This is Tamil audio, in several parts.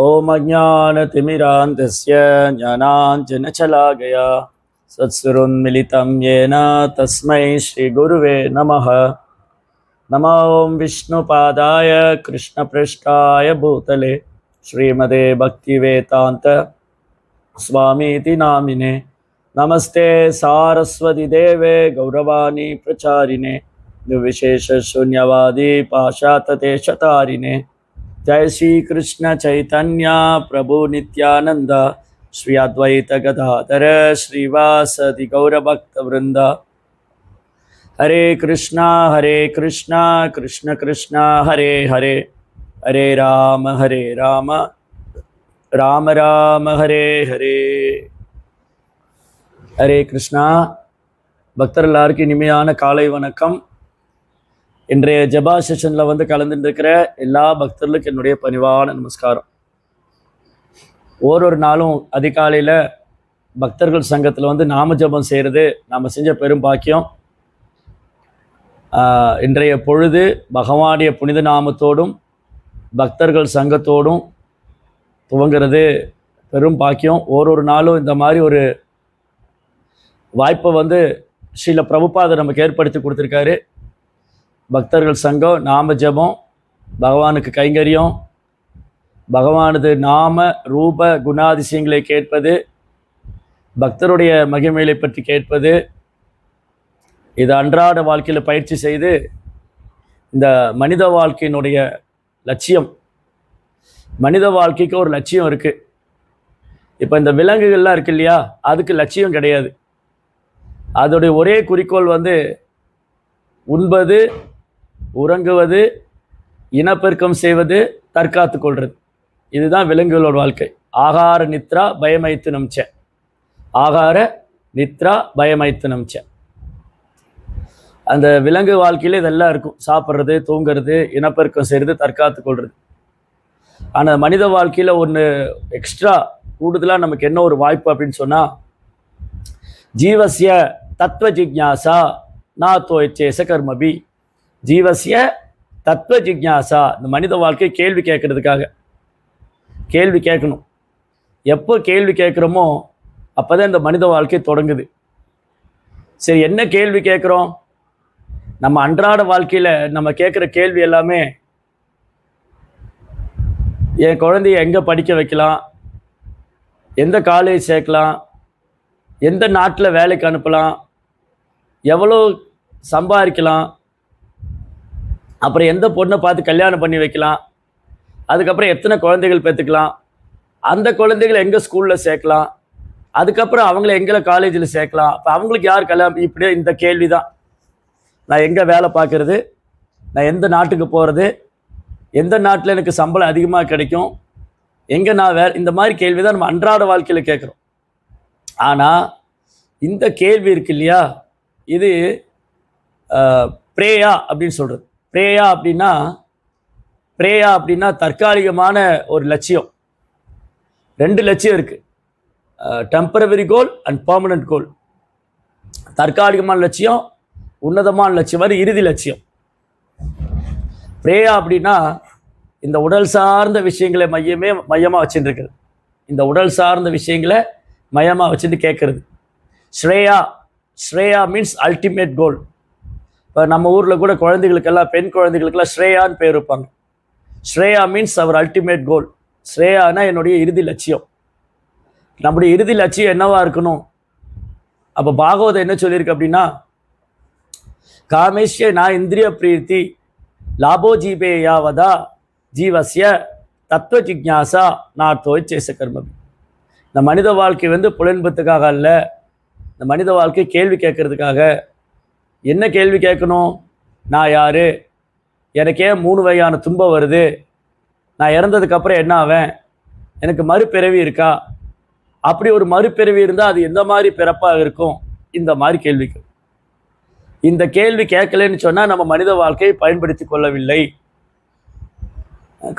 ओम अज्ञानतिमिरान्धस्य ज्ञानाञ्जनशलाकया सत्सुरोन्मिलितं येन तस्मै श्रीगुरुवे नमः। नमो विष्णुपादाय कृष्णपृष्ठाय भूतले श्रीमते भक्तिवेदान्त स्वामीति नामिने। नमस्ते सारस्वती देवे गौरवाणी प्रचारिणे निर्विशेषशून्यवादी पाशातदेशतारिणे। जय श्री कृष्ण चैतन्य प्रभु नित्यानंद श्री अद्वैत गदाधर श्रीवासदि गौरभक्त वृंद। हरे कृष्णा कृष्ण कृष्ण हरे हरे, हरे राम राम राम हरे हरे। हरे कृष्णा பக்தர் எல்லாருக்கும் இனிமையான காலை வணக்கம். இன்றைய ஜபா செஷனில் கலந்துருக்கிற எல்லா பக்தர்களுக்கும் என்னுடைய பணிவான நமஸ்காரம். ஒரு நாளும் அதிகாலையில் பக்தர்கள் சங்கத்தில் நாம ஜபம் செய்கிறது நாம் செஞ்ச பெரும் பாக்கியம். இன்றைய பொழுது பகவானுடைய புனித நாமத்தோடும் பக்தர்கள் சங்கத்தோடும் துவங்கிறது பெரும் பாக்கியம். ஒரு நாளும் இந்த மாதிரி ஒரு வாய்ப்பை ஸ்ரீல பிரபுபாதர் நமக்கு ஏற்படுத்தி கொடுத்துருக்காரு. பக்தர்கள் சங்கம், நாம ஜபம், பகவானுக்கு கைங்கரியம், பகவானது நாம ரூப குணாதிசயங்களை கேட்பது, பக்தருடைய மகிமைகளை பற்றி கேட்பது, இது அன்றாட வாழ்க்கையில் பயிற்சி செய்து இந்த மனித வாழ்க்கையினுடைய லட்சியம். மனித வாழ்க்கைக்கு ஒரு லட்சியம் இருக்குது. இப்போ இந்த விலங்குகள்லாம் இருக்கு இல்லையா, அதுக்கு லட்சியம் கிடையாது. அதோடைய ஒரே குறிக்கோள் உண்பது, உறங்குவது, இனப்பெருக்கம் செய்வது, தற்காத்து கொள்வது. இதுதான் விலங்குகளோட வாழ்க்கை. ஆகார நித்ரா பயமைத்துனம் ச, ஆகார நித்ரா பயமைத்துனம் ச. அந்த விலங்கு வாழ்க்கையில் இதெல்லாம் இருக்கும். சாப்பிட்றது, தூங்கிறது, இனப்பெருக்கம் செய்கிறது, தற்காத்து கொள்வது. ஆனால் மனித வாழ்க்கையில் ஒன்று எக்ஸ்ட்ரா கூடுதலாக நமக்கு என்ன ஒரு வாய்ப்பு அப்படின்னு சொன்னால், ஜீவசிய தத்துவ ஜிக்ஞாசா நாத்தோ எச்சேச கர்மபி. ஜீவசிய தத்துவ ஜிக்ஞாசா, இந்த மனித வாழ்க்கை கேள்வி கேட்கறதுக்காக. கேள்வி கேட்கணும். எப்போ கேள்வி கேட்குறோமோ அப்போ தான் இந்த மனித வாழ்க்கை தொடங்குது. சரி, என்ன கேள்வி கேட்குறோம்? நம்ம அன்றாட வாழ்க்கையில் நம்ம கேட்குற கேள்வி எல்லாமே, என் குழந்தைய எங்கே படிக்க வைக்கலாம், எந்த காலேஜ் சேர்க்கலாம், எந்த நாட்டில் வேலைக்கு அனுப்பலாம், எவ்வளோ சம்பாதிக்கலாம், அப்புறம் எந்த பொண்ணை பார்த்து கல்யாணம் பண்ணி வைக்கலாம், அதுக்கப்புறம் எத்தனை குழந்தைகள் பெற்றுக்கலாம், அந்த குழந்தைகள் எங்கே ஸ்கூலில் சேர்க்கலாம், அதுக்கப்புறம் அவங்கள எங்கே காலேஜில் சேர்க்கலாம், அப்போ அவங்களுக்கு யார் கல்யாணம், இப்படியே இந்த கேள்வி தான். நான் எங்கே வேலை பார்க்குறது, நான் எந்த நாட்டுக்கு போகிறது, எந்த நாட்டில் எனக்கு சம்பளம் அதிகமாக கிடைக்கும், எங்கே நான் இந்த மாதிரி கேள்வி தான் நம்ம அன்றாட வாழ்க்கையில் கேட்குறோம். ஆனால் இந்த கேள்வி இருக்கு இல்லையா, இது பிரேயா அப்படின்னு சொல்கிறது. பிரேயா அப்படின்னா தற்காலிகமான ஒரு லட்சியம். ரெண்டு லட்சியம் இருக்குது, டெம்பரவரி கோல் அண்ட் பர்மனன்ட் கோல். தற்காலிகமான லட்சியம், உன்னதமான லட்சியம், மாதிரி இறுதி லட்சியம். பிரேயா அப்படின்னா இந்த உடல் சார்ந்த விஷயங்களை மையமாக வச்சுருக்கிறது. இந்த உடல் சார்ந்த விஷயங்களை மையமாக வச்சுட்டு கேட்குறது. Shreya means ultimate goal. இப்போ நம்ம ஊரில் கூட குழந்தைகளுக்கெல்லாம், பெண் குழந்தைகளுக்கெல்லாம் ஸ்ரேயான்னு பேர் வைப்பாங்க. ஸ்ரேயா மீன்ஸ் அவர் அல்டிமேட் கோல். ஸ்ரேயானா என்னுடைய இறுதி லட்சியம். நம்முடைய இறுதி லட்சியம் என்னவா இருக்கணும்? அப்போ பாகவதம் என்ன சொல்லியிருக்கு அப்படின்னா, காமேஷ்ய நான் இந்திரிய பிரீத்தி லாபோ ஜீபே யாவதா ஜீவசிய தத்துவ ஜிக்ஞாசா நார்த்தோய் சேச கர்மபி. இந்த மனித வாழ்க்கை புலன்பத்துக்காக அல்ல, இந்த மனித வாழ்க்கை கேள்வி கேட்கறதுக்காக. என்ன கேள்வி கேட்கணும்? நான் யார், எனக்கே 3 வகையான துன்பம் வருது, நான் இறந்ததுக்கப்புறம் என்ன ஆவேன், எனக்கு மறுபிறவி இருக்கா, அப்படி ஒரு மறுபிறவி இருந்தால் அது எந்த மாதிரி பிறப்பாக இருக்கும், இந்த மாதிரி கேள்விக்கு. இந்த கேள்வி கேட்கலன்னு சொன்னால் நம்ம மனித வாழ்க்கையை பயன்படுத்தி கொள்ளவில்லை.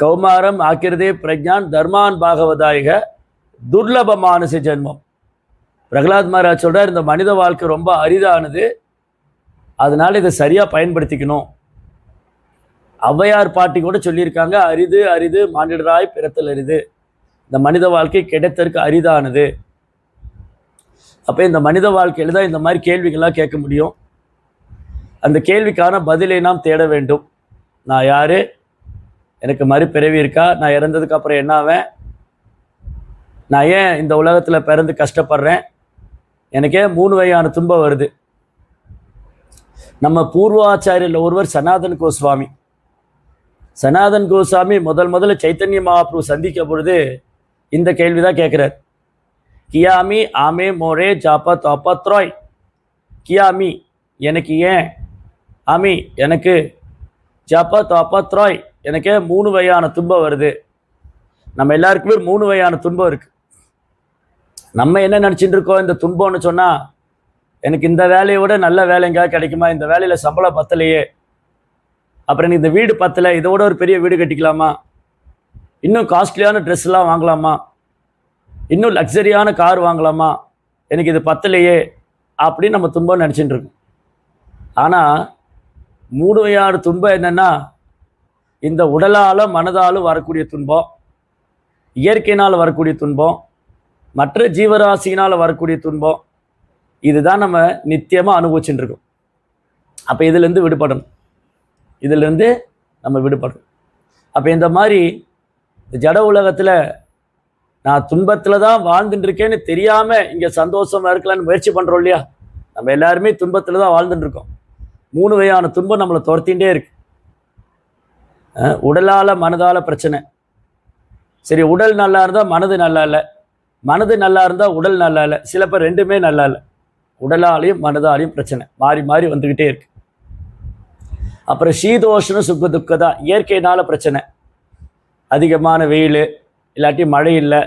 கௌமாரம் ஆக்கிரதே பிரஜான் தர்மான் பாகவதாயிக துர்லப மானச ஜென்மம். பிரகலாத் மகாராஜ் சொல்றார், இந்த மனித வாழ்க்கை ரொம்ப அரிதானது, அதனால இதை சரியாக பயன்படுத்திக்கணும். ஔவையார் பாட்டி கூட சொல்லியிருக்காங்க, அரிது அரிது மானிடராய் பிறத்தல் அரிது. இந்த மனித வாழ்க்கை கிடைத்ததற்கு அரிதானது. அப்போ இந்த மனித வாழ்க்கையில் தான் இந்த மாதிரி கேள்விகள்லாம் கேட்க முடியும். அந்த கேள்விக்கான பதிலை நாம் தேட வேண்டும். நான் யார்? எனக்கு மறுபிறவி இருக்கா? நான் இறந்ததுக்கு அப்புறம் என்ன ஆவேன்? நான் ஏன் இந்த உலகத்தில் பிறந்து கஷ்டப்படுறேன்? எனக்கே 3 வகையான துன்பம் வருது. நம்ம பூர்வாச்சாரியரில் ஒருவர் சனாதன் கோஸ்வாமி. சனாதன் கோஸ்வாமி முதல்ல சைத்தன்ய மகாபிரபு சந்திக்க பொழுது இந்த கேள்வி தான் கேட்குறார். கியாமி ஆமே மோரே ஜாப்பா தாப்பா த்ராய். கியாமி எனக்கு ஏன், ஆமி எனக்கு, ஜாப்பா தாப்பா த்ராய் எனக்கே 3 வகையான துன்பம் வருது. நம்ம எல்லாருக்குமே 3 வகையான துன்பம் இருக்குது. நம்ம என்ன நினச்சிட்டு இருக்கோம், இந்த துன்பம்னு சொன்னால் எனக்கு இந்த வேலையை விட நல்ல வேலை எங்கேயாவது கிடைக்குமா, இந்த வேலையில் சம்பளம் பத்தலையே, அப்புறம் எனக்கு இந்த வீடு பத்தலை, இதோட ஒரு பெரிய வீடு கட்டிக்கலாமா, இன்னும் காஸ்ட்லியான ட்ரெஸ்லாம் வாங்கலாமா, இன்னும் லக்ஸரியான கார் வாங்கலாமா, எனக்கு இது பத்தலையே அப்படின்னு நம்ம துன்பம் நினச்சிட்டு இருக்கோம். ஆனால் 3 வகையான துன்பம் என்னென்னா, இந்த உடலால் மனதாலும் வரக்கூடிய துன்பம், இயற்கையினால் வரக்கூடிய துன்பம், மற்ற ஜீவராசினால் வரக்கூடிய துன்பம். இதுதான் நம்ம நித்தியமாக அனுபவிச்சுட்டு இருக்கோம். அப்போ இதிலேருந்து விடுபடணும், இதிலேருந்து நம்ம விடுபடணும். அப்போ இந்த மாதிரி ஜட உலகத்தில் நான் துன்பத்தில் தான் வாழ்ந்துட்டு இருக்கேன்னு தெரியாமல் இங்கே சந்தோஷமாக இருக்கலான்னு முயற்சி பண்ணுறோம் இல்லையா? நம்ம எல்லாருமே துன்பத்தில் தான் வாழ்ந்துட்டு இருக்கோம். 3 வகையான துன்பம் நம்மளை துரத்திகிட்டே இருக்கு. உடலால் மனதால் பிரச்சனை. சரி, உடல் நல்லா இருந்தால் மனது நல்லா இல்லை, மனது நல்லா இருந்தால் உடல் நல்லா இல்லை, சில பேர் ரெண்டுமே நல்லா இல்லை. உடலாலையும் மனதாலையும் பிரச்சனை மாறி மாறி வந்துக்கிட்டே இருக்கு. அப்புறம் சீதோஷ்ண சுக துக்கதான், இயற்கையினால் பிரச்சனை. அதிகமான வெயில், இல்லாட்டி மழை இல்லை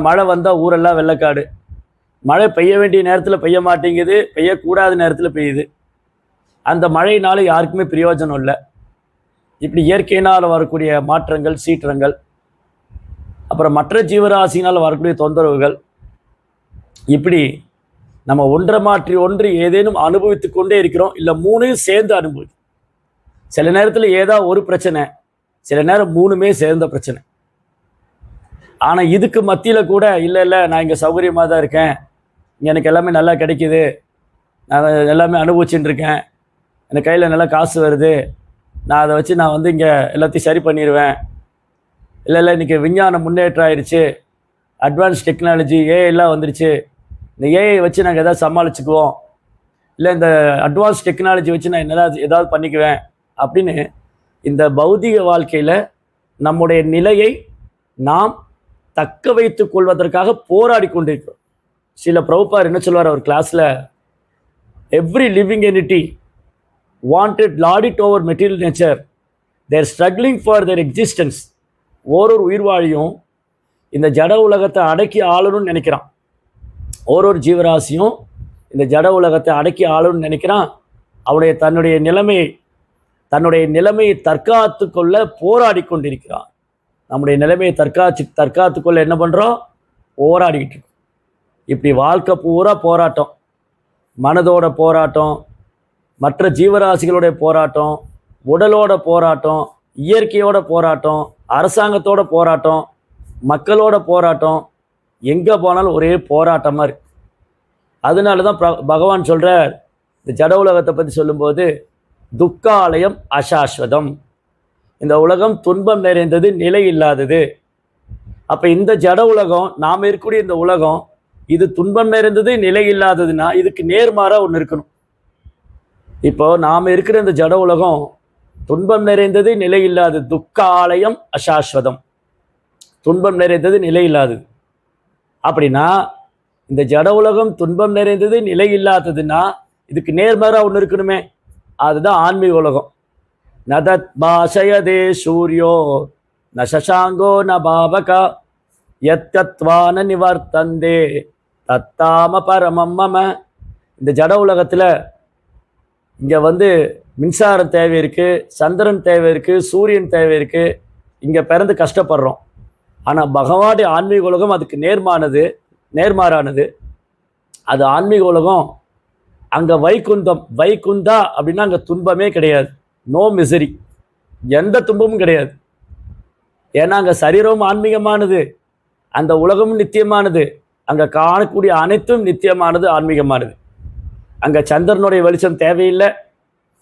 மழை வந்தால் ஊரெல்லாம் வெள்ளக்காடு, மழை பெய்ய வேண்டிய நேரத்தில் பெய்ய மாட்டேங்குது, பெய்யக்கூடாத நேரத்தில் பெய்யுது. அந்த மழையினால யாருக்குமே பிரயோஜனம் இல்லை. இப்படி இயற்கையினால் வரக்கூடிய மாற்றங்கள், சீற்றங்கள், அப்புறம் மற்ற ஜீவராசினால் வரக்கூடிய தொந்தரவுகள், இப்படி நம்ம ஒன்றை மாற்றி ஒன்று ஏதேனும் அனுபவித்து கொண்டே இருக்கிறோம். இல்லை 3யும் சேர்ந்து அனுபவிக்கும். சில நேரத்தில் ஏதாவது ஒரு பிரச்சனை, சில நேரம் 3மே சேர்ந்த பிரச்சனை. ஆனால் இதுக்கு மத்தியில் கூட இல்லை நான் இங்கே சௌகரியமாக தான் இருக்கேன், இங்கே எனக்கு எல்லாமே நல்லா கிடைக்கிது, நான் எல்லாமே அனுபவிச்சுட்டு இருக்கேன், எனக்கு கையில் நல்லா காசு வருது, நான் அதை வச்சு நான் இங்கே எல்லாத்தையும் சரி பண்ணிடுவேன், இல்லை இன்றைக்கி விஞ்ஞானம் முன்னேற்றம் ஆயிடுச்சு, அட்வான்ஸ் டெக்னாலஜி ஏஐலாம் வந்துடுச்சு, இந்த ஏஐ வச்சு நாங்கள் எதாவது சமாளிச்சுக்குவோம், இல்லை இந்த அட்வான்ஸ் டெக்னாலஜி வச்சு நான் ஏதாவது பண்ணிக்குவேன் அப்படின்னு இந்த பௌதிக வாழ்க்கையில் நம்முடைய நிலையை நாம் தக்க வைத்து கொள்வதற்காக போராடி கொண்டிருக்கிறோம். சில பிரபுபார் என்ன சொல்வார் அவர் கிளாஸில், every living entity wanted lord it over material nature, they're struggling for their existence. ஒரு உயிர்வாழியும் இந்த ஜட உலகத்தை அடக்கி ஆளணும்னு நினைக்கிறான். ஒரு ஜீவராசியும் இந்த ஜட உலகத்தை அடக்கி ஆளணும்னு நினைக்கிறான். அவனுடைய தன்னுடைய நிலைமையை தற்காத்து கொள்ள போராடி கொண்டிருக்கிறான். நம்முடைய நிலைமையை தற்காத்து கொள்ள என்ன பண்ணுறோம்? போராடிக்கிட்டு இருக்கோம். இப்படி வாழ்க்கை பூரா போராட்டம், மனதோட போராட்டம், மற்ற ஜீவராசிகளுடைய போராட்டம், உடலோட போராட்டம், இயற்கையோட போராட்டம், அரசாங்கத்தோட போராட்டம், மக்களோட போராட்டம், எங்கே போனாலும் ஒரே போராட்டமாக இருக்கு. அதனால தான் பகவான் சொல்கிறார், இந்த ஜட உலகத்தை பற்றி சொல்லும்போது, துக்காலயம் அசாஸ்வதம், இந்த உலகம் துன்பம் நிறைந்தது, நிலை இல்லாதது. அப்போ இந்த ஜட உலகம், நாம் இருக்கக்கூடிய இந்த உலகம், இது துன்பம் நிறைந்தது, நிலை இல்லாததுன்னா இதுக்கு நேர்மாறாக ஒன்று இருக்கணும். இப்போ நாம் இருக்கிற இந்த ஜட உலகம் துன்பம் நிறைந்தது, நிலை இல்லாதது. துக்காலயம் அசாஸ்வதம், துன்பம் நிறைந்தது, நிலை இல்லாதது. அப்படின்னா இந்த ஜட உலகம் துன்பம் நிறைந்தது, நிலை இல்லாததுன்னா இதுக்கு நேர்மாறாக ஒன்று இருக்கணுமே, அதுதான் ஆன்மீக உலகம். நதத் பாஷயதே சூரியோ ந சசாங்கோ ந பாவகா யத்யத்வான நிவர்த்தந்தே தத்தாம பரமம் மம. இந்த ஜட உலகத்தில் இங்கே மின்சாரம் தேவை இருக்குது, சந்திரன் தேவை இருக்குது, சூரியன் தேவை இருக்குது, இங்கே பிறந்து கஷ்டப்படுறோம். ஆனால் பகவானுடைய ஆன்மீக உலகம் அதுக்கு நேர்மாறானது. அது ஆன்மீக உலகம். அங்கே வைகுந்தா அப்படின்னா அங்கே துன்பமே கிடையாது, நோ மிசரி, எந்த துன்பமும் கிடையாது. ஏன்னா அங்கே சரீரமும் ஆன்மீகமானது, அந்த உலகமும் நித்தியமானது, அங்கே காணக்கூடிய அனைத்தும் நித்தியமானது, ஆன்மீகமானது. அங்கே சந்திரனுடைய வெளிச்சம் தேவையில்லை,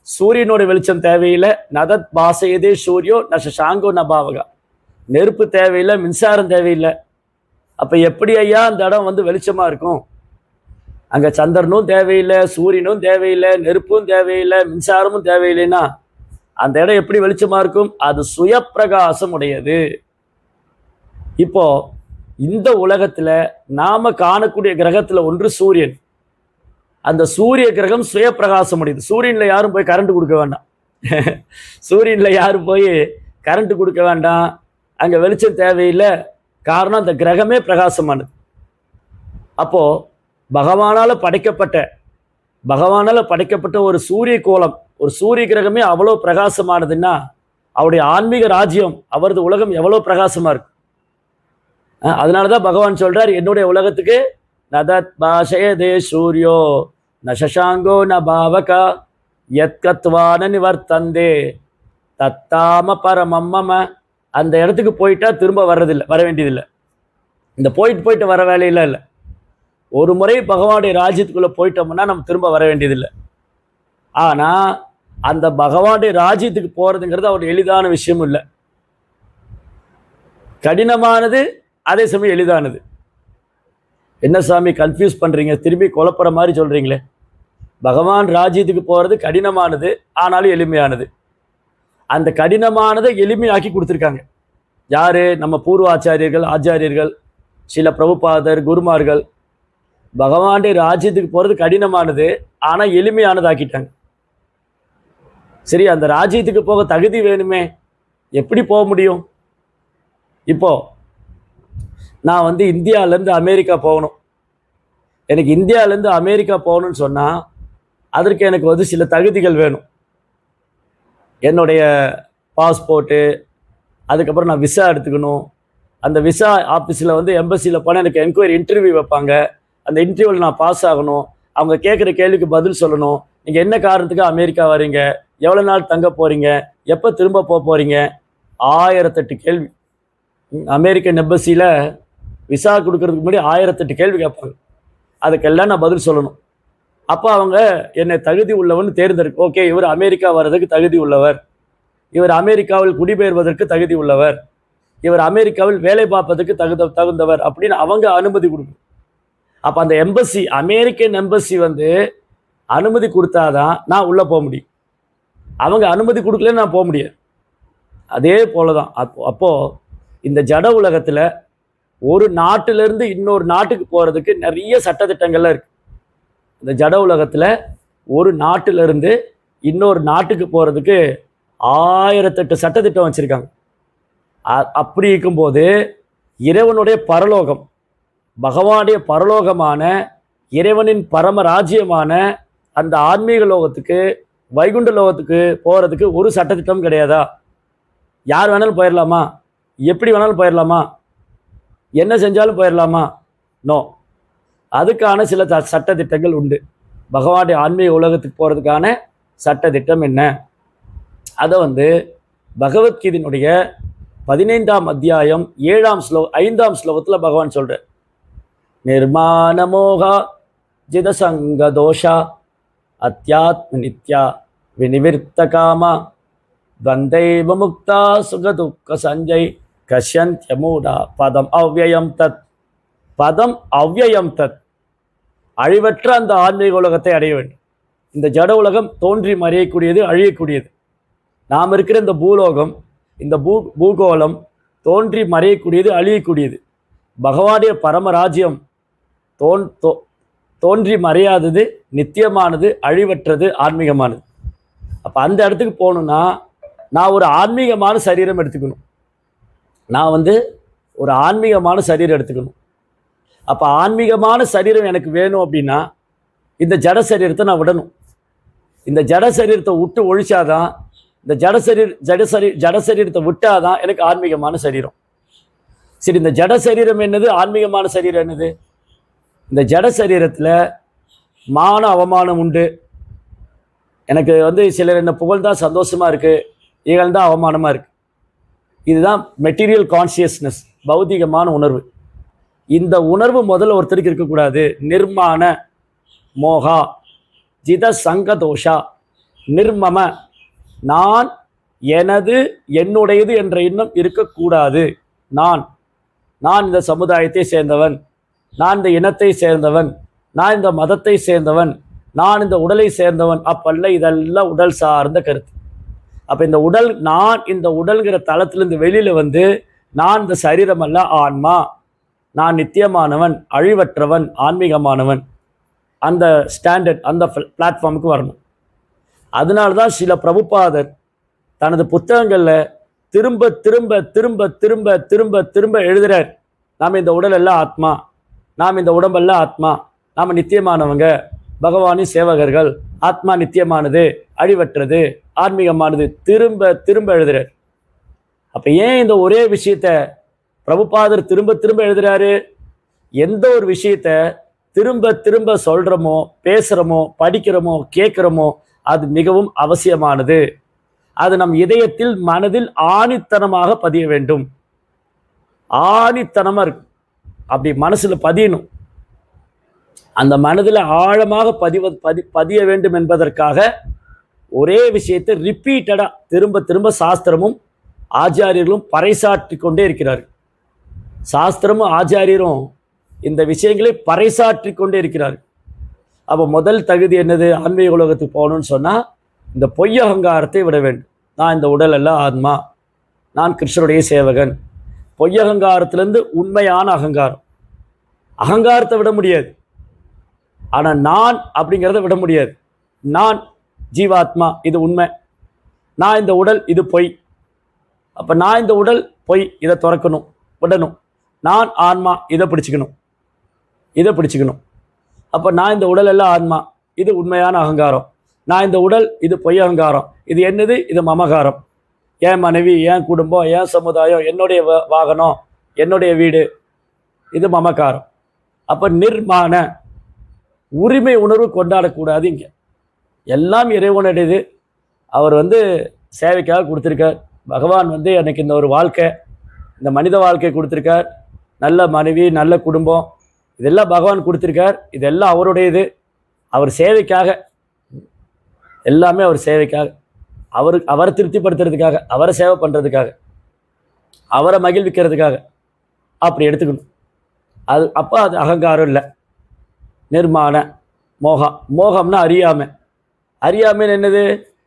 சூரியனுடைய வெளிச்சம் தேவையில்லை. நதத் பாசையதே சூரியோ நஷாங்கோ நபாவகா. நெருப்பு தேவையில்லை, மின்சாரம் தேவையில்லை. அப்போ எப்படி ஐயா அந்த இடம் வந்து வெளிச்சமாக இருக்கும்? அங்கே சந்திரனும் தேவையில்லை, சூரியனும் தேவையில்லை, நெருப்பும் தேவையில்லை, மின்சாரமும் தேவையில்லைன்னா அந்த இடம் எப்படி வெளிச்சமாக இருக்கும்? அது சுயப்பிரகாசம் உடையது. இப்போ இந்த உலகத்தில் நாம காணக்கூடிய கிரகத்தில் ஒன்று சூரியன். அந்த சூரிய கிரகம் சுயப்பிரகாசம் உடையது. சூரியனில் யாரும் போய் கரண்ட் கொடுக்க வேண்டாம். சூரியனில் யாரும் போய் கரண்ட் கொடுக்க வேண்டாம், அங்கே வெளிச்சம் தேவையில்லை. காரணம் அந்த கிரகமே பிரகாசமானது. அப்போ பகவானால படைக்கப்பட்ட ஒரு சூரிய கோலம், ஒரு சூரிய கிரகமே அவ்வளோ பிரகாசமானதுன்னா அவருடைய ஆன்மீக ராஜ்யம், அவரது உலகம் எவ்வளோ பிரகாசமா இருக்கும். அதனாலதான் பகவான் சொல்றார், என்னுடைய உலகத்துக்கு நதத் பாஷயதே சூரியோ நஷாங்கோ ந பாவகா யத்கத்வான நிவர்த்தந்தே தத்தாம பரமம்மம. அந்த இடத்துக்கு போயிட்டா திரும்ப வர வேண்டியதில்லை. இந்த போயிட்டு வர வேலையில இல்லை. ஒரு முறை பகவானுடைய ராஜ்யத்துக்குள்ள போயிட்டோம்னா நம்ம திரும்ப வர வேண்டியதில்லை. ஆனா அந்த பகவானுடைய ராஜ்யத்துக்கு போறதுங்கிறது அவருடைய எளிதான விஷயம் இல்லை. கடினமானது, அதே சமயம் எளிதானது. என்ன சாமி கன்ஃபியூஸ் பண்றீங்க, திரும்பி குழப்புற மாதிரி சொல்றீங்களே? பகவான் ராஜ்யத்துக்கு போறது கடினமானது, ஆனாலும் எளிமையானது. அந்த கடினமானதை எளிமையாக்கி கொடுத்துருக்காங்க யாரு? நம்ம பூர்வ ஆச்சாரியர்கள், சில பிரபுபாதர், குருமார்கள். பகவானுடைய ராஜ்யத்துக்கு போறது கடினமானது, ஆனா எளிமையானது ஆக்கிட்டாங்க. சரி, அந்த ராஜ்யத்துக்கு போக தகுதி வேணுமே, எப்படி போக முடியும்? இப்போ நான் வந்து இந்தியாவிலேருந்து அமெரிக்கா போகணும். எனக்கு இந்தியாவிலேருந்து அமெரிக்கா போகணும்னு சொன்னால் அதற்கு எனக்கு வந்து சில தகுதிகள் வேணும். என்னுடைய பாஸ்போர்ட்டு, அதுக்கப்புறம் நான் விசா எடுத்துக்கணும். அந்த விசா ஆஃபீஸில் வந்து எம்பசியில் போனால் எனக்கு என்கொயரி இன்டர்வியூ வைப்பாங்க. அந்த இன்டர்வியூவில் நான் பாஸ் ஆகணும். அவங்க கேட்குற கேள்விக்கு பதில் சொல்லணும். நீங்கள் என்ன காரணத்துக்கு அமெரிக்கா வரீங்க, எவ்வளோ நாள் தங்க போகிறீங்க, எப்போ திரும்ப போகிறீங்க, 1008 கேள்வி. அமெரிக்கன் எம்பசியில் விசா கொடுக்கறதுக்கு முன்னாடி 1008 கேள்வி கேட்பாங்க. அதுக்கெல்லாம் நான் பதில் சொல்லணும். அப்போ அவங்க என்னை தகுதி உள்ளவன்னு தேர்ந்தெடுக்க, ஓகே இவர் அமெரிக்கா வர்றதுக்கு தகுதி உள்ளவர், இவர் அமெரிக்காவில் குடிபெயர்வதற்கு தகுதி உள்ளவர், இவர் அமெரிக்காவில் வேலை பார்ப்பதற்கு தகுந்தவர் அப்படின்னு அவங்க அனுமதி கொடுக்கணும். அப்போ அந்த எம்பசி, அமெரிக்கன் எம்பசி வந்து அனுமதி கொடுத்தாதான் நான் உள்ளே போக முடியும். அவங்க அனுமதி கொடுக்கலன்னு நான் போக முடியாது. அதே போல தான் அப்போது இந்த ஜட உலகத்தில் ஒரு நாட்டிலிருந்து இன்னொரு நாட்டுக்கு போகிறதுக்கு நிறைய சட்டத்திட்டங்கள்லாம் இருக்குது. இந்த ஜட உலகத்தில் ஒரு நாட்டிலிருந்து இன்னொரு நாட்டுக்கு போகிறதுக்கு 1008 சட்டத்திட்டம் வச்சுருக்காங்க. அப்படி இருக்கும்போது இறைவனுடைய பரலோகம், பகவானுடைய பரலோகமான இறைவனின் பரம ராஜ்யமான அந்த ஆன்மீக லோகத்துக்கு, வைகுண்ட லோகத்துக்கு போகிறதுக்கு ஒரு சட்டத்திட்டம் கிடையாதா? யார் வேணாலும் போயிடலாமா? எப்படி வேணாலும் போயிடலாமா? என்ன செஞ்சாலும் போயிடலாமா? நோ. அதுக்கான சில சட்டத்திட்டங்கள் உண்டு. பகவானுடைய ஆன்மீக உலகத்துக்கு போகிறதுக்கான சட்டத்திட்டம் என்ன? அதை வந்து பகவத்கீதையினுடைய 15ஆம் அத்தியாயம் 5ஆம் ஸ்லோகத்தில் பகவான் சொல்கிறார், நிர்மாண மோகா ஜிதசங்க தோஷா அத்தியாத்ம நித்யா விநிவிருத்த காமா துவந்தைவ முக்தா சுகதுக்க சஞ்சய் கஷ்யந்த்யமூடா பதம் அவ்யயம் தத். பதம் அவ்யயம் தத், அழிவற்ற அந்த ஆன்மீக உலகத்தை அடைய வேண்டும். இந்த ஜட உலகம் தோன்றி மறையக்கூடியது, அழியக்கூடியது. நாம் இருக்கிற இந்த பூலோகம், இந்த பூகோளம் தோன்றி மறையக்கூடியது, அழியக்கூடியது. பகவானுடைய பரமராஜ்யம் தோன்றி மறையாதது, நித்தியமானது, அழிவற்றது, ஆன்மீகமானது. அப்போ அந்த இடத்துக்கு போகணுன்னா நான் ஒரு ஆன்மீகமான சரீரம் எடுத்துக்கணும். நான் வந்து ஒரு ஆன்மீகமான சரீரம் எடுத்துக்கணும். அப்போ ஆன்மீகமான சரீரம் எனக்கு வேணும் அப்படின்னா இந்த ஜட சரீரத்தை நான் விடணும். இந்த ஜட சரீரத்தை விட்டு ஒழிச்சாதான், இந்த ஜட சரீரத்தை விட்டாதான் எனக்கு ஆன்மீகமான சரீரம். சரி, இந்த ஜட சரீரம் என்னது, ஆன்மீகமான சரீரம் என்னது? இந்த ஜட சரீரத்தில் மான அவமானம் உண்டு. எனக்கு வந்து சிலர் என்ன புகழ்தான் சந்தோஷமாக இருக்குது, இகழ்தான் அவமானமாக இருக்குது. இதுதான் மெட்டீரியல் கான்சியஸ்னஸ், பௌதிகமான உணர்வு. இந்த உணர்வு முதல்ல ஒருத்தருக்கு இருக்கக்கூடாது. நிர்மாண மோகா ஜித சங்கதோஷா நிர்மம, நான் எனது என்னுடையது என்ற எண்ணம் இருக்கக்கூடாது. நான் நான் இந்த சமுதாயத்தை சேர்ந்தவன், நான் இந்த இனத்தை சேர்ந்தவன், நான் இந்த மதத்தை சேர்ந்தவன், நான் இந்த உடலை சேர்ந்தவன் அப்பல்ல. இதெல்லாம் உடல் சார்ந்த கருத்து. அப்போ இந்த உடல், நான் இந்த உடல்கிற தளத்திலிருந்து வெளியில் வந்து நான் இந்த சரீரம் அல்ல, ஆன்மா, நான் நித்தியமானவன், அழிவற்றவன், ஆன்மீகமானவன், அந்த ஸ்டாண்டர்ட், அந்த பிளாட்ஃபார்முக்கு வரணும். அதனால தான் சில பிரபுபாதர் தனது புத்தகங்களில் திரும்ப திரும்ப திரும்ப திரும்ப திரும்ப திரும்ப எழுதுகிறார். நாம் இந்த உடல் எல்லாம் ஆத்மா, நாம் இந்த உடம்பெல்லாம் ஆத்மா, நாம் நித்தியமானவங்க, பகவானின் சேவகர்கள், ஆத்மா நித்தியமானது, அழிவற்றது, ஆன்மீகமானது, திரும்ப திரும்ப எழுதுகிறார். அப்போ ஏன் இந்த ஒரே விஷயத்த பிரபுபாதர் திரும்ப திரும்ப எழுதுறாரு? எந்த ஒரு விஷயத்த திரும்ப திரும்ப சொல்கிறோமோ, பேசுகிறோமோ, படிக்கிறோமோ, கேட்குறோமோ அது மிகவும் அவசியமானது. அது நம் இதயத்தில், மனதில் ஆணித்தனமாக பதிய வேண்டும். ஆணித்தனமாக இருக்கு, அப்படி மனசில் பதியணும். அந்த மனதில் ஆழமாக பதிய வேண்டும் என்பதற்காக ஒரே விஷயத்தை ரிப்பீட்டடாக திரும்ப திரும்ப சாஸ்திரமும் ஆச்சாரியர்களும் பறைசாற்றி கொண்டே இருக்கிறார்கள். சாஸ்திரமும் ஆச்சாரியரும் இந்த விஷயங்களை பறைசாற்றி கொண்டே இருக்கிறார்கள். அப்போ முதல் தகுதி என்னது? ஆன்மீக உலகத்துக்கு போகணும்னு சொன்னால் இந்த பொய் அகங்காரத்தை விட வேண்டும். நான் இந்த உடல் அல்ல, ஆத்மா, நான் கிருஷ்ணருடைய சேவகன். பொய் அகங்காரத்திலேருந்து உண்மையான அகங்காரம். அகங்காரத்தை விட முடியாது, ஆனால் நான் அப்படிங்கிறத விட முடியாது. நான் ஜீவாத்மா, இது உண்மை. நான் இந்த உடல், இது பொய். அப்போ நான் இந்த உடல் பொய், இதை துறக்கணும், விடணும். நான் ஆன்மா, இதை பிடிச்சிக்கணும், இதை பிடிச்சிக்கணும். அப்போ நான் இந்த உடல் எல்லாம் ஆன்மா, இது உண்மையான அகங்காரம். நான் இந்த உடல், இது பொய் அகங்காரம். இது என்னது? இது மமகாரம். என் மனைவி, என் குடும்பம், என் சமுதாயம், என்னுடைய வாகனம், என்னுடைய வீடு, இது மமகாரம். அப்போ நிர்மாண உரிமை உணர்வு கொண்டாடக்கூடாது. இங்கே எல்லாம் இறைவனுடையது. அவர் சேவைக்காக கொடுத்துருக்கார். பகவான் எனக்கு இந்த ஒரு வாழ்க்கை, இந்த மனித வாழ்க்கை கொடுத்துருக்கார். நல்ல மனைவி, நல்ல குடும்பம், இதெல்லாம் பகவான் கொடுத்துருக்கார். இதெல்லாம் அவருடையது. அவர் சேவைக்காக, எல்லாமே அவர் சேவைக்காக, அவரை திருப்திப்படுத்துறதுக்காக, அவரை சேவை பண்ணுறதுக்காக, அவரை மகிழ்விக்கிறதுக்காக அப்படி எடுத்துக்கணும். அது அப்போ அது அகங்காரம் இல்லை. நிர்மாண மோகா, மோகம்னா அறியாமை. அறியாமைன்னு என்னது?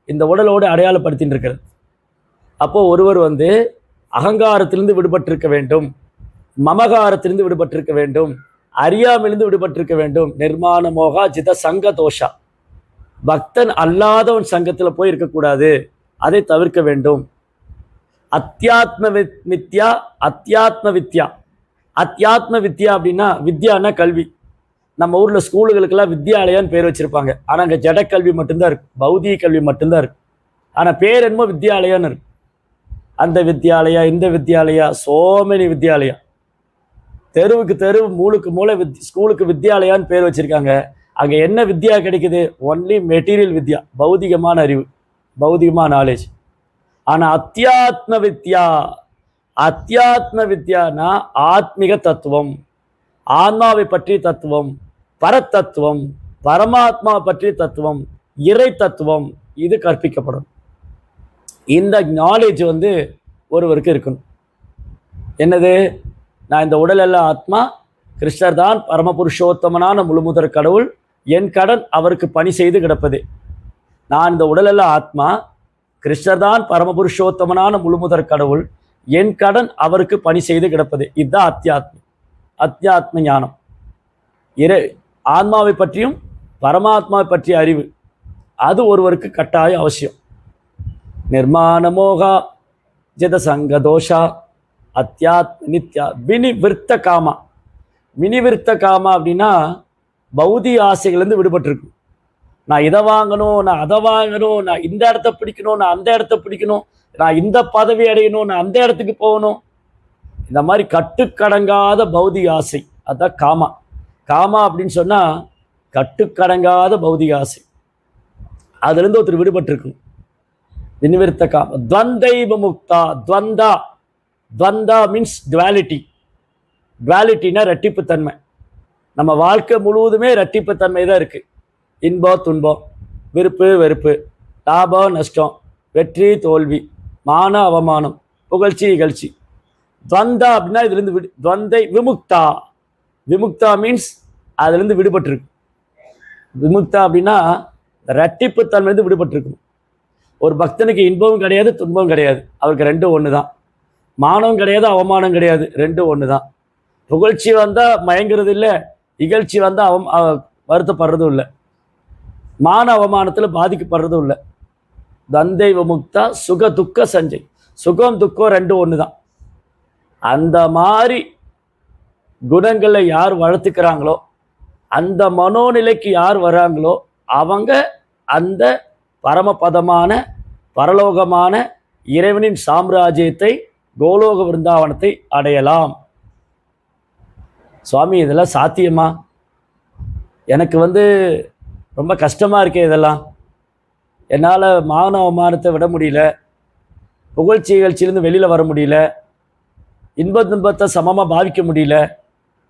இந்த உடலோடு அடையாளப்படுத்தின்னு இருக்கிறது. அப்போது ஒருவர் அகங்காரத்திலிருந்து விடுபட்டிருக்க வேண்டும், மமகாரத்திலிருந்து விடுபட்டிருக்க வேண்டும், அறியாமையிலிருந்து விடுபட்டிருக்க வேண்டும். நிர்மாண மோகா ஜித சங்க தோஷா, பக்தன் அல்லாதவன் சங்கத்தில் போய் இருக்கக்கூடாது, அதை தவிர்க்க வேண்டும். அத்தியாத்ம வித்யா, அத்தியாத்ம வித்யா. அத்தியாத்ம வித்யா அப்படின்னா, வித்யான்னா கல்வி. நம்ம ஊரில் ஸ்கூலுகளுக்கெல்லாம் வித்யாலயான்னு பேர் வச்சுருப்பாங்க. ஆனால் அங்கே ஜடக்கல்வி மட்டும்தான் இருக்குது, பௌதிக கல்வி மட்டும்தான் இருக்குது. ஆனால் பேர் என்னமோ வித்யாலயான்னு இருக்கு. அந்த வித்யாலயா, இந்த வித்யாலயா, சோமனி வித்யாலயா, தெருவுக்கு தெருவு, மூளுக்கு மூளை ஸ்கூலுக்கு வித்யாலயான்னு பேர் வச்சுருக்காங்க. அங்கே என்ன வித்யா கிடைக்குது? ஒன்லி மெட்டீரியல் வித்யா, பௌதிகமான அறிவு, பௌதிகமான நாலேஜ். ஆனால் அத்தியாத்ம வித்யா, அத்தியாத்ம வித்யானா ஆத்மீக தத்துவம், ஆன்மாவை பற்றிய தத்துவம், பரத்தத்துவம், பரமாத்மா பற்றிய தத்துவம், இறை தத்துவம், இது கற்பிக்கப்படும். இந்த நாலேஜ் ஒருவருக்கு இருக்கணும். என்னது? நான் இந்த உடல் எல்லாம் ஆத்மா, கிருஷ்ணர் தான் பரமபுருஷோத்தமனான முழுமுதற் கடவுள், என் கடன் அவருக்கு பணி செய்து கிடப்பது. நான் இந்த உடல் எல்லாம் ஆத்மா, கிருஷ்ணர் தான் பரமபுருஷோத்தமனான முழுமுதற் கடவுள், என் கடன் அவருக்கு பணி செய்து கிடப்பது. இதுதான் அத்தியாத்ம ஞானம். ஆன்மாவை பற்றியும் பரமாத்மாவை பற்றிய அறிவு, அது ஒருவருக்கு கட்டாய அவசியம். நிர்மாண மோகா ஜித சங்க தோஷா அத்தியாத்ம நித்யா வினிவிருத்த காமா. வினிவிருத்த காமா அப்படின்னா பௌதிக ஆசைகள்லேருந்து விடுபட்டிருக்கு. நான் இதை வாங்கணும், நான் அதை வாங்கணும், நான் இந்த இடத்த பிடிக்கணும், நான் அந்த இடத்த பிடிக்கணும், நான் இந்த பதவி அடையணும், நான் அந்த இடத்துக்கு போகணும். இந்த மாதிரி கட்டுக்கடங்காத பௌதிக ஆசை, அதுதான் காமா. காமா அப்படின்னு சொன்னால் கட்டுக்கடங்காத பௌதிக ஆசை, அதுலேருந்து ஒருத்தர் விடுபட்டிருக்கணும். வினிவிருத்த காமா. துவந்தைவ முக்தா. துவந்தா மீன்ஸ் டுவாலிட்டி. டுவாலிட்டினா ரெட்டிப்புத்தன்மை. நம்ம வாழ்க்கை முழுவதுமே ரெட்டிப்புத்தன்மை தான் இருக்குது. இன்பம் துன்பம், விருப்பு வெறுப்பு, லாபம் நஷ்டம், வெற்றி தோல்வி, மான அவமானம், புகழ்ச்சி இகழ்ச்சி. துவந்தா அப்படின்னா இதுலேருந்து துவந்தை விமுக்தா. விமுக்தா மீன்ஸ் அதுலேருந்து விடுபட்டிருக்கு. விமுக்தா அப்படின்னா ரெட்டிப்புத்தன்மையிலிருந்து விடுபட்டிருக்கும். ஒரு பக்தனுக்கு இன்பமும் கிடையாது துன்பமும் கிடையாது, அவருக்கு ரெண்டும் ஒன்று தான். மானம் கிடையாது அவமானம் கிடையாது, ரெண்டும் ஒன்று தான். புகழ்ச்சி வந்தால் மயங்கிறது இல்லை, இகழ்ச்சி வந்தால் வருத்தப்படுறதும் இல்லை, மான அவமானத்தில் பாதிக்கப்படுறதும் இல்லை. தந்தை விமுக்தா சுக துக்க சஞ்சய். சுகம் துக்கம் ரெண்டும் ஒன்று தான். அந்த மாதிரி குணங்களை யார் வளர்த்துக்கிறாங்களோ, அந்த மனோநிலைக்கு யார் வராங்களோ, அவங்க அந்த பரமபதமான பரலோகமான இறைவனின் சாம்ராஜ்யத்தை, கோலோக விருந்தாவனத்தை அடையலாம். சுவாமி இதெல்லாம் சாத்தியமா? எனக்கு ரொம்ப கஷ்டமாக இருக்கே, இதெல்லாம் என்னால் மான அவமானத்தை விட முடியல, புகழ்ச்சி நிகழ்ச்சியிலேருந்து வெளியில் வர முடியல, இன்ப துன்பத்தை சமமாக பாவிக்க முடியல.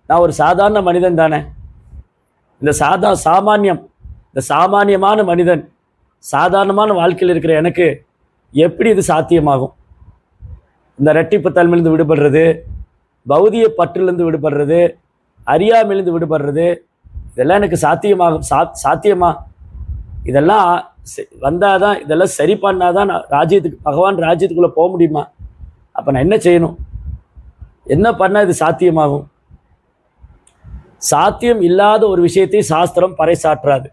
நான் ஒரு சாதாரண மனிதன் தானே. இந்த சாமானியமான மனிதன், சாதாரணமான வாழ்க்கையில் இருக்கிற எனக்கு எப்படி இது சாத்தியமாகும்? இந்த ரெட்டிப்பு தன்மையிலிருந்து விடுபடுறது, பௌதிக பற்றிலிருந்து விடுபடுறது, அறியாமையிலிருந்து விடுபடுறது, இதெல்லாம் எனக்கு சாத்தியமா? இதெல்லாம் வந்தால் தான், இதெல்லாம் சரி பண்ணாதான் நான் பகவான் ராஜ்யத்துக்குள்ளே போக முடியுமா? அப்போ நான் என்ன செய்யணும்? என்ன பண்ணால் இது சாத்தியமாகும்? சாத்தியம் இல்லாத ஒரு விஷயத்தை சாஸ்திரம் பறைசாற்றாது.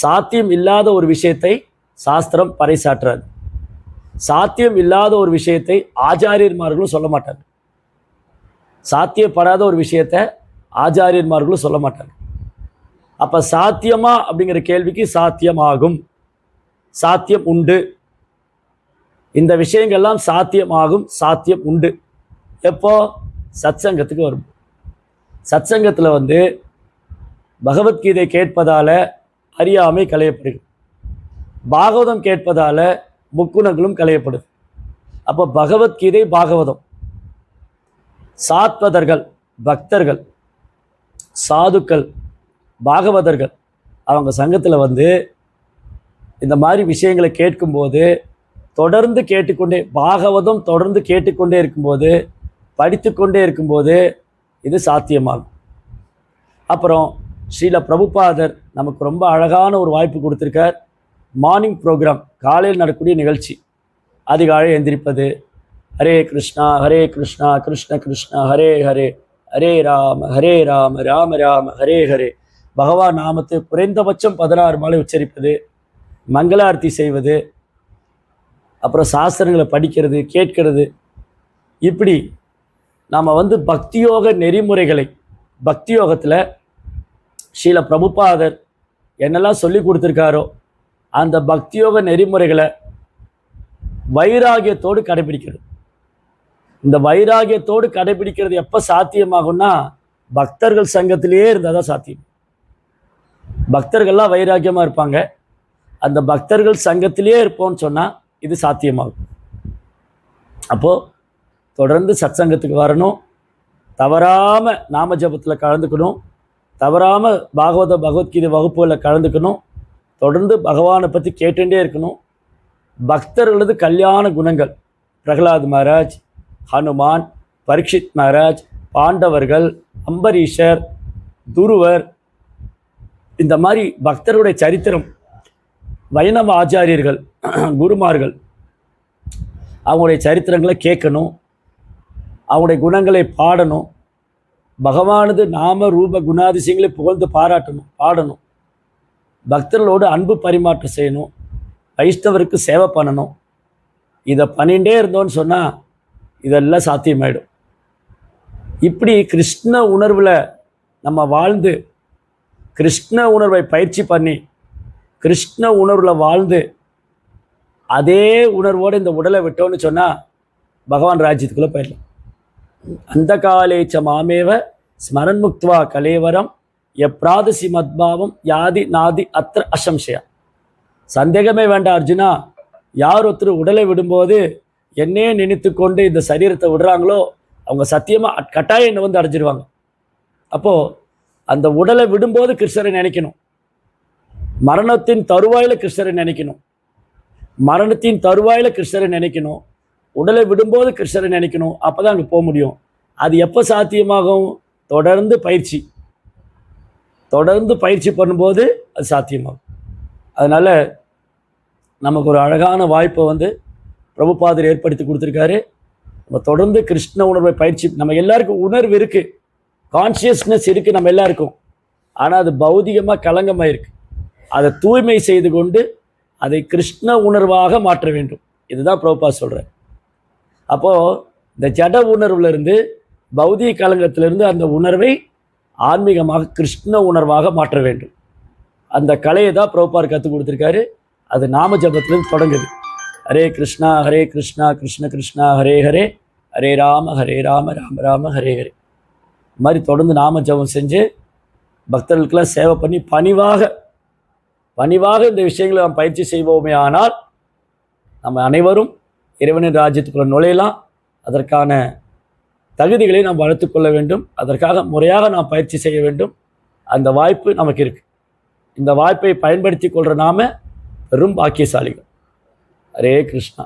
சாத்தியம் இல்லாத ஒரு விஷயத்தை சாஸ்திரம் பறைசாற்றாது. சாத்தியம் இல்லாத ஒரு விஷயத்தை ஆச்சாரியன்மார்களும் சொல்ல மாட்டாங்க. சாத்தியப்படாத ஒரு விஷயத்தை ஆச்சாரியன்மார்களும் சொல்ல மாட்டாங்க. அப்போ சாத்தியமா அப்படிங்கிற கேள்விக்கு சாத்தியமாகும், சாத்தியம் உண்டு. இந்த விஷயங்கள்லாம் சாத்தியமாகும், சாத்தியம் உண்டு. எப்போ? சத்சங்கத்துக்கு வரும். சத்சங்கத்தில் பகவத்கீதை கேட்பதால் அறியாமை களையப்படுது, பாகவதம் கேட்பதால் முக்குணங்களும் களையப்படுது. அப்போ பகவத்கீதை பாகவதம், சாத்வதர்கள் பக்தர்கள், சாதுக்கள் பாகவதர்கள் அவங்க சங்கத்தில் இந்த மாதிரி விஷயங்களை கேட்கும்போது தொடர்ந்து கேட்டுக்கொண்டே, பாகவதம் தொடர்ந்து கேட்டுக்கொண்டே இருக்கும்போது, படித்து கொண்டே இருக்கும்போது இது சாத்தியமாகும். அப்புறம் ஸ்ரீல பிரபுபாதர் நமக்கு ரொம்ப அழகான ஒரு வாய்ப்பு கொடுத்துருக்கார். மார்னிங் ப்ரோக்ராம், காலையில் நடக்கக்கூடிய நிகழ்ச்சி. அதிகாலை எந்திரிப்பது, ஹரே கிருஷ்ணா கிருஷ்ண கிருஷ்ணா ஹரே ஹரே, ஹரே ராம ராம ராம ஹரே ஹரே. பகவான் நாமத்தை குறைந்தபட்சம் 16 மாலை உச்சரிப்பது, மங்களார்த்தி செய்வது, அப்புறம் சாஸ்திரங்களை படிக்கிறது, கேட்கிறது. இப்படி நாம் பக்தியோக நெறிமுறைகளை, பக்தியோகத்தில் ஸ்ரீல பிரபுபாதர் என்னெல்லாம் சொல்லி கொடுத்துருக்காரோ அந்த பக்தியோக நெறிமுறைகளை வைராகியத்தோடு கடைபிடிக்கிறது. இந்த வைராகியத்தோடு கடைபிடிக்கிறது எப்போ சாத்தியமாகும்னா, பக்தர்கள் சங்கத்திலேயே இருந்தால் தான் சாத்தியம். பக்தர்கள்லாம் வைராகியமாக இருப்பாங்க, அந்த பக்தர்கள் சங்கத்திலேயே இருப்போம்னு சொன்னால் இது சாத்தியமாகும். அப்போது தொடர்ந்து சத்சங்கத்துக்கு வரணும், தவறாமல் நாம ஜபத்தில் கலந்துக்கணும், தவறாமல் பகவத்கீதை வகுப்புகளில் கலந்துக்கணும், தொடர்ந்து பகவானை பற்றி கேட்டுட்டே இருக்கணும். பக்தர்களது கல்யாண குணங்கள், பிரகலாத் மகாராஜ், ஹனுமான், பரீட்சித் மகாராஜ், பாண்டவர்கள், அம்பரீஷர், துருவர், இந்த மாதிரி பக்தருடைய சரித்திரம், வைணவ ஆச்சாரியர்கள், குருமார்கள், அவங்களுடைய சரித்திரங்களை கேட்கணும், அவங்களுடைய குணங்களை பாடணும், பகவானது நாம ரூப குணாதிசயங்களை புகழ்ந்து பாடணும், பக்தர்களோடு அன்பு பரிமாற்றம் செய்யணும், வைஷ்ணவருக்கு சேவை பண்ணணும். இதை பண்ணிகிட்டே இருந்தோன்னு சொன்னால் இதெல்லாம் சாத்தியமாயிடும். இப்படி கிருஷ்ண உணர்வில் நம்ம வாழ்ந்து, கிருஷ்ண உணர்வை பயிற்சி பண்ணி, கிருஷ்ண உணர்வில் வாழ்ந்து, அதே உணர்வோடு இந்த உடலை விட்டோன்னு சொன்னால் பகவான் ராஜ்யத்துக்குள்ளே போயிடலாம். அந்த காலேச்ச மாமேவ ஸ்மரன் முக்த்வா கலேவரம் எப்ராதசி மத்பாவம் யாதி நாதி அத்திர அசம்சயா. சந்தேகமே வேண்டாம் அர்ஜுனா, யார் ஒருத்தர் உடலை விடும்போது என்னே நினைத்து கொண்டு இந்த சரீரத்தை விடுறாங்களோ அவங்க சத்தியமாக கட்டாயம் என்னை வந்து அடைஞ்சிருவாங்க. அப்போது அந்த உடலை விடும்போது கிருஷ்ணரை நினைக்கணும், மரணத்தின் தருவாயில் கிருஷ்ணரை நினைக்கணும், மரணத்தின் தருவாயில் கிருஷ்ணரை நினைக்கணும், உடலை விடும்போது கிருஷ்ணரை நினைக்கணும். அப்போ தான் அங்கே போக முடியும். அது எப்போ சாத்தியமாகும்? தொடர்ந்து பயிற்சி பண்ணும்போது அது சாத்தியமாகும். அதனால் நமக்கு ஒரு அழகான வாய்ப்பை வந்து பிரபுபாதர் ஏற்படுத்தி கொடுத்துருக்காரு. நம்ம தொடர்ந்து கிருஷ்ண உணர்வை பயிற்சி, நம்ம எல்லாருக்கும் உணர்வு இருக்குது, கான்ஷியஸ்னஸ் இருக்குது நம்ம எல்லாருக்கும். ஆனால் அது பௌதிகமாக களங்கமாக இருக்குது. அதை தூய்மை செய்து கொண்டு அதை கிருஷ்ண உணர்வாக மாற்ற வேண்டும். இதுதான் பிரபுபாத் சொல்கிறார். அப்போது இந்த ஜட உணர்வுலேருந்து, பௌதிக களங்கத்திலிருந்து அந்த உணர்வை ஆன்மீகமாக கிருஷ்ண உணர்வாக மாற்ற வேண்டும். அந்த கலையை தான் பிரபுபாத் கற்றுக் கொடுத்துருக்காரு. அது நாம ஜபத்திலிருந்து தொடங்குது. ஹரே கிருஷ்ணா கிருஷ்ண கிருஷ்ணா ஹரே ஹரே, ஹரே ராம ராம ராம ஹரே ஹரே. இது மாதிரி தொடர்ந்து நாம ஜபம் செஞ்சு பக்தர்களுக்கெல்லாம் சேவை பண்ணி பணிவாக இந்த விஷயங்களை நாம் பயிற்சி செய்வோமே ஆனால் நம்ம அனைவரும் இறைவனின் ராஜ்யத்துக்குள்ள நுழையலாம். அதற்கான தகுதிகளை நாம் வளர்த்துக்கொள்ள வேண்டும். அதற்காக முறையாக நாம் பயிற்சி செய்ய வேண்டும். அந்த வாய்ப்பு நமக்கு இருக்குது. இந்த வாய்ப்பை பயன்படுத்தி கொள்கிற நாம பெரும் பாக்கியசாலிகள். ஹரே கிருஷ்ணா.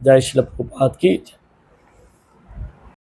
ஜெய் ஸ்ரீல பிரபுபாத் கி ஜெய்.